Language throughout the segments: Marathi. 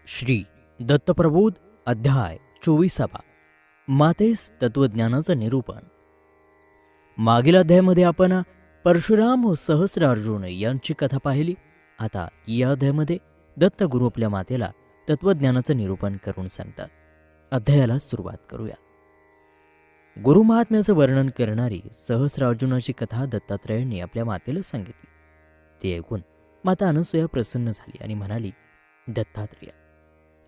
श्री दत्तप्रबोध अध्याय 24. मातेस तत्वज्ञानाचं निरूपण. मागील अध्यायामध्ये आपण परशुराम व सहस्रार्जुन यांची कथा पाहिली. आता या अध्यायामध्ये दत्तगुरु आपल्या मातेला तत्वज्ञानाचं निरूपण करून सांगतात. अध्यायाला सुरुवात करूया. गुरुमहात्म्याचं वर्णन करणारी सहस्रार्जुनाची कथा दत्तात्रयांनी आपल्या मातेला सांगितली. ते ऐकून माता अनसूया प्रसन्न झाली आणि म्हणाली, दत्तात्रेय,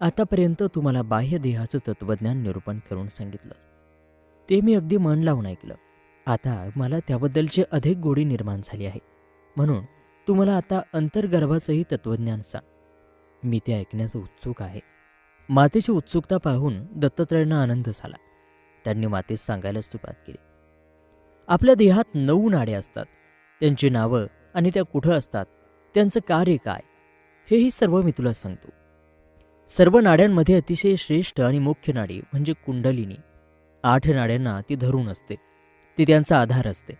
आतापर्यंत तुम्हाला बाह्य देहाचं तत्वज्ञान निरूपण करून सांगितलं. ते मी अगदी मन लावून ऐकलं. आता मला त्याबद्दलची अधिक गोडी निर्माण झाली आहे. म्हणून तुम्हाला आता अंतर्गर्भाचंही तत्वज्ञान सांग. मी ते ऐकण्याचं उत्सुक आहे. मातेची उत्सुकता पाहून दत्तात्रयांना आनंद झाला. त्यांनी मातेस सांगायला सुरुवात केली. आपल्या देहात 9 नाड्या असतात. त्यांची नावं आणि त्या कुठं असतात, त्यांचं कार्य काय, हेही सर्व मी तुला सांगतो. सर्व नाड्यांमध्ये अतिशय श्रेष्ठ आणि मुख्य नाडी म्हणजे कुंडलिनी. 8 नाड्यांना ती धरून असते. ती त्यांचा आधार असते.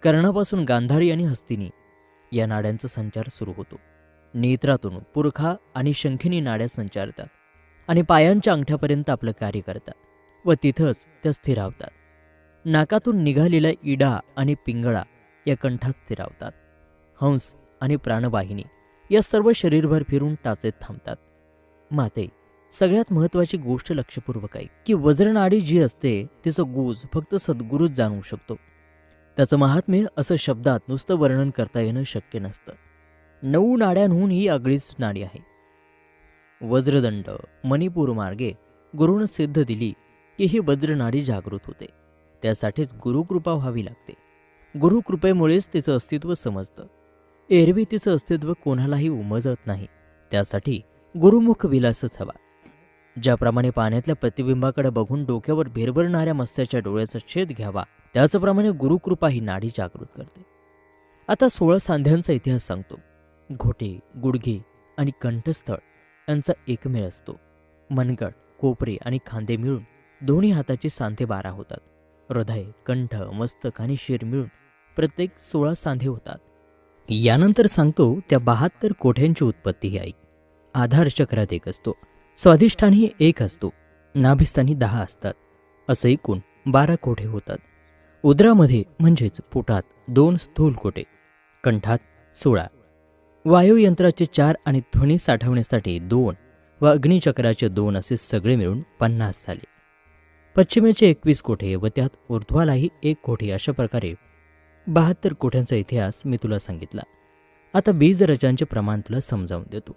कर्णापासून गांधारी आणि हस्तिनी या नाड्यांचा संचार सुरू होतो. नेत्रातून पुरखा आणि शंखिनी नाड्या संचारतात आणि पायांच्या अंगठ्यापर्यंत आपलं कार्य करतात व तिथंच त्या स्थिरावतात. नाकातून निघालेला इडा आणि पिंगळा या कंठात स्थिरावतात. हंस आणि प्राणवाहिनी या सर्व शरीरभर फिरून टाचेत थांबतात. माते, सगळ्यात महत्त्वाची गोष्ट लक्षपूर्वक आहे की वज्रनाडी जी असते तिचं गुज फक्त सद्गुरूच जाणू शकतो. त्याचं महात्म्य असं शब्दात नुसतं वर्णन करता येणं शक्य नसतं. 9 नाड्यांहून ही आगळीच नाडी आहे. वज्रदंड मणिपूर मार्गे गुरुनं सिद्ध दिली की ही वज्रनाडी जागृत होते. त्यासाठीच गुरुकृपा व्हावी लागते. गुरुकृपेमुळेच तिचं अस्तित्व समजतं. एरवी तिचं अस्तित्व कोणालाही उमजत नाही. त्यासाठी गुरुमुख विलासच हवा. ज्याप्रमाणे पाण्यातल्या प्रतिबिंबाकडे बघून डोक्यावर भिरभरणाऱ्या मत्स्याच्या डोळ्याचा छेद घ्यावा, त्याचप्रमाणे गुरुकृपा ही नाडी जागृत करते. आता 16 सांध्यांचा इतिहास सांगतो. घोटे, गुडघे आणि कंठस्थळ यांचा एकमेळ असतो. मनगट, कोपरे आणि खांदे मिळून दोन्ही हाताचे सांधे 12 होतात. हृदय, कंठ, मस्तक आणि शिर मिळून प्रत्येक 16 सांधे होतात. यानंतर सांगतो त्या 72 कोठ्यांची उत्पत्ती आहे. आधार चक्रात 1 असतो. स्वाधिष्ठानी 1 असतो. नाभिस्थानी 10 असतात. असं एकूण 12 कोठे होतात. उदरामध्ये म्हणजेच पोटात 2 स्थूल कोठे, कंठात 16, वायुयंत्राचे 4 आणि ध्वनी साठवण्यासाठी 2 व अग्निचक्राचे 2 असे सगळे मिळून 50 झाले. पश्चिमेचे 21 कोठे व त्यात ऊर्ध्वालाही 1 कोठे, अशा प्रकारे 72 कोठ्यांचा इतिहास मी तुला सांगितला. आता बीजरचांचे प्रमाण तुला समजावून देतो.